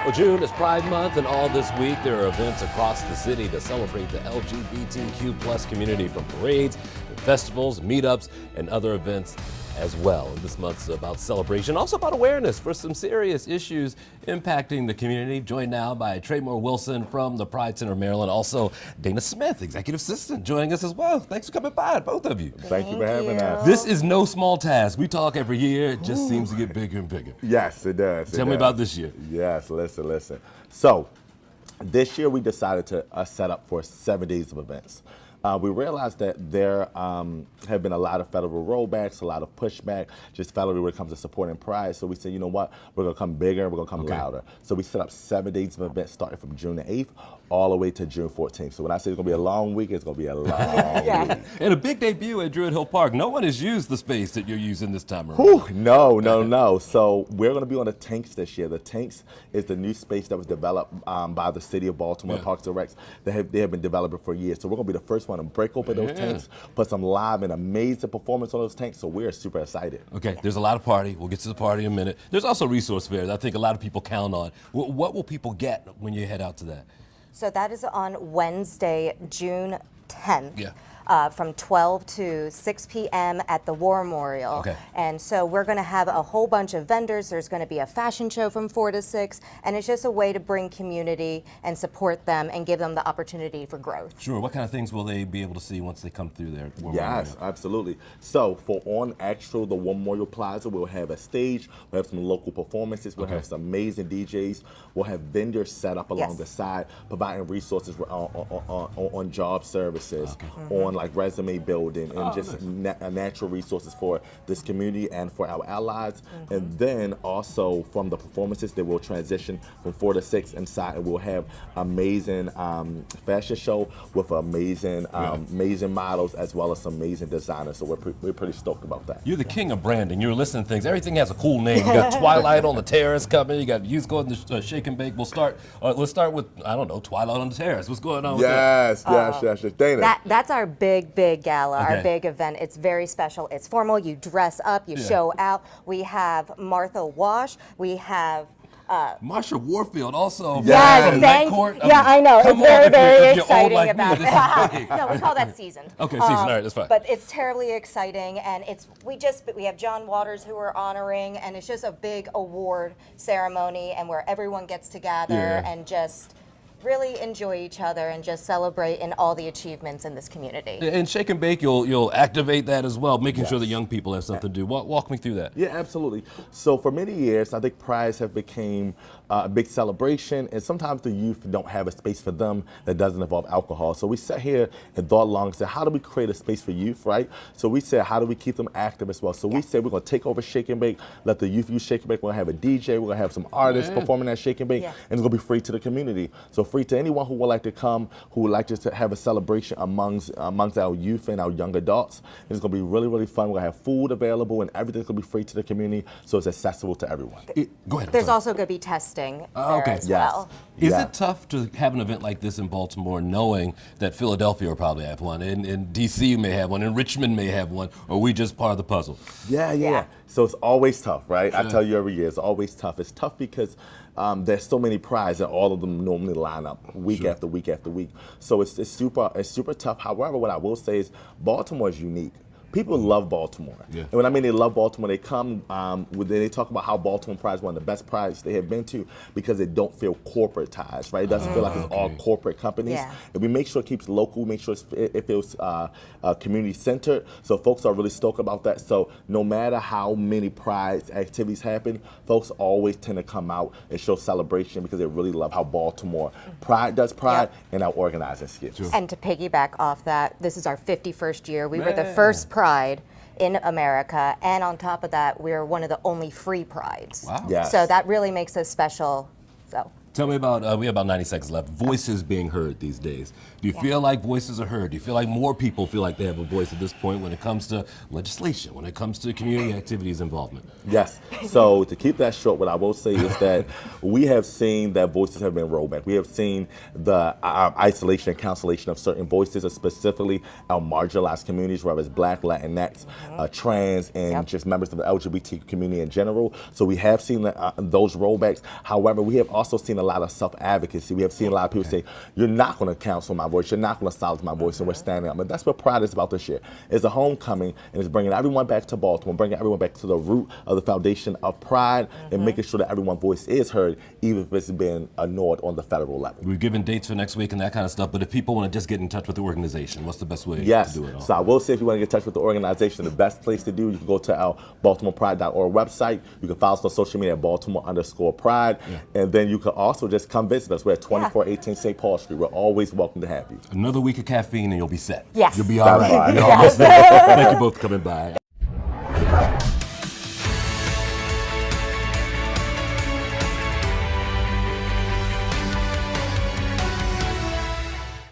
Well, June is Pride Month, and all this week there are events across the city to celebrate the LGBTQ plus community, from parades, festivals, meetups, and other events as well. And this month's about celebration, also about awareness for some serious issues impacting the community. Joined now by Tramour Wilson from the Pride Center, Maryland. Also, Dayna Smith, Executive Assistant, joining us as well. Thanks for coming by, both of you. Thank you for having us. This is no small task. We talk every year. It just seems to get bigger and bigger. Yes, it does. Tell me about this year. Yes, listen. So, this year we decided to set up for 7 days of events. We realized that there have been a lot of federal rollbacks, a lot of pushback, just federally when it comes to supporting Pride. So we said, you know what, we're going to come bigger, we're going to come louder. So we set up 7 days of events starting from June the 8th all the way to June 14th. So when I say it's going to be a long week, it's going to be a long week. And a big debut at Druid Hill Park. No one has used the space that you're using this time around. Whew, no. So we're going to be on the Tanks this year. The Tanks is the new space that was developed by the city of Baltimore, Parks and Recs. They have been developing for years. So we're going to be the first one to break open those tanks, put some live and amazing performance on those tanks. So we're super excited. Okay, there's a lot of party. We'll get to the party in a minute. There's also resource fairs I think a lot of people count on. What will people get when you head out to that? So that is on Wednesday, June 10th. Yeah. From 12 to 6 p.m. at the War Memorial. Okay. And so we're going to have a whole bunch of vendors. There's going to be a fashion show from 4 to 6, and it's just a way to bring community and support them and give them the opportunity for growth. Sure. What kind of things will they be able to see once they come through there? Yes, absolutely. So for the War Memorial Plaza, we'll have a stage, we'll have some local performances, we'll have some amazing DJs, we'll have vendors set up along the side, providing resources on job services, on like resume building, and just natural resources for this community and for our allies. And then also from the performances, they will transition from 4 to 6 inside, and we'll have amazing fashion show with amazing models as well as some amazing designers. So we're pretty stoked about that. You're the king of branding. You're listening to things. Everything has a cool name. You got Twilight on the Terrace coming. You got Youth Going to Shake and Bake. Let's start with, I don't know, Twilight on the Terrace. What's going on with that? Yes. Dayna. That's our big gala, our big event. It's very special. It's formal. You dress up, you show out. We have Martha Wash. We have Marsha Warfield also. Yes, Night Court. I know. It's very exciting like about it. No, we call that seasoned. Okay, seasoned. All right, that's fine. But it's terribly exciting, and we have John Waters who we're honoring, and it's just a big award ceremony, and where everyone gets together and just really enjoy each other and just celebrate in all the achievements in this community. And Shake and Bake, you'll activate that as well, making sure the young people have something to do. Walk me through that. Yeah, absolutely. So for many years, I think Prides have become a big celebration, and sometimes the youth don't have a space for them that doesn't involve alcohol. So we sat here and thought long and said, how do we create a space for youth, right? So we said, how do we keep them active as well? So we said, we're going to take over Shake and Bake, let the youth use Shake and Bake. We're going to have a DJ, we're going to have some artists performing at Shake and Bake, and it's going to be free to the community. So free to anyone who would like to come, who would like to have a celebration amongst our youth and our young adults. And it's going to be really fun. We're going to have food available, and everything's going to be free to the community, so it's accessible to everyone. Go ahead. There's also going to be testing there as well. Is it tough to have an event like this in Baltimore, knowing that Philadelphia will probably have one, and D.C. may have one, and Richmond may have one, or are we just part of the puzzle? Yeah. So it's always tough, right? I tell you every year, it's always tough. It's tough because there's so many prides and all of them normally line up week after week after week. So it's super tough. However, what I will say is Baltimore is unique. People love Baltimore. And when I mean they love Baltimore, they come, they talk about how Baltimore Pride is one of the best prides they have been to because they don't feel corporatized, right? It doesn't feel like it's all corporate companies. And we make sure it keeps local, make sure it feels community centered. So folks are really stoked about that. So no matter how many Pride activities happen, folks always tend to come out and show celebration because they really love how Baltimore Pride does Pride and our organizing skills. And to piggyback off that, this is our 51st year. We were the first Pride in America, and on top of that, we're one of the only free prides. Wow. Yes. So that really makes us special. So Tell me about, we have about 90 seconds left, voices being heard these days. Do you feel like voices are heard? Do you feel like more people feel like they have a voice at this point when it comes to legislation, when it comes to community activities involvement? Yes. So to keep that short, what I will say is that we have seen that voices have been rolled back. We have seen the isolation and cancellation of certain voices, specifically our marginalized communities, whether it's Black, Latinx, trans, and just members of the LGBT community in general. So we have seen those rollbacks. However, we have also seen a lot of self-advocacy. We have seen a lot of people say, you're not going to cancel my voice, you're not going to silence my voice, and we're standing up. And that's what Pride is about this year. It's a homecoming, and it's bringing everyone back to Baltimore, bringing everyone back to the root of the foundation of Pride, and making sure that everyone's voice is heard, even if it's been ignored on the federal level. We've given dates for next week and that kind of stuff, but if people want to just get in touch with the organization, what's the best way to do it all? So I will say, if you want to get in touch with the organization, the best place to do, you can go to our BaltimorePride.org website. You can follow us on social media at Baltimore_Pride, and then you can also just come visit us. We're at 2418 St. Paul Street. We're always welcome to have you. Another week of caffeine and you'll be set. Yes. You'll be all right. Right. You're almost there. Thank you both for coming by.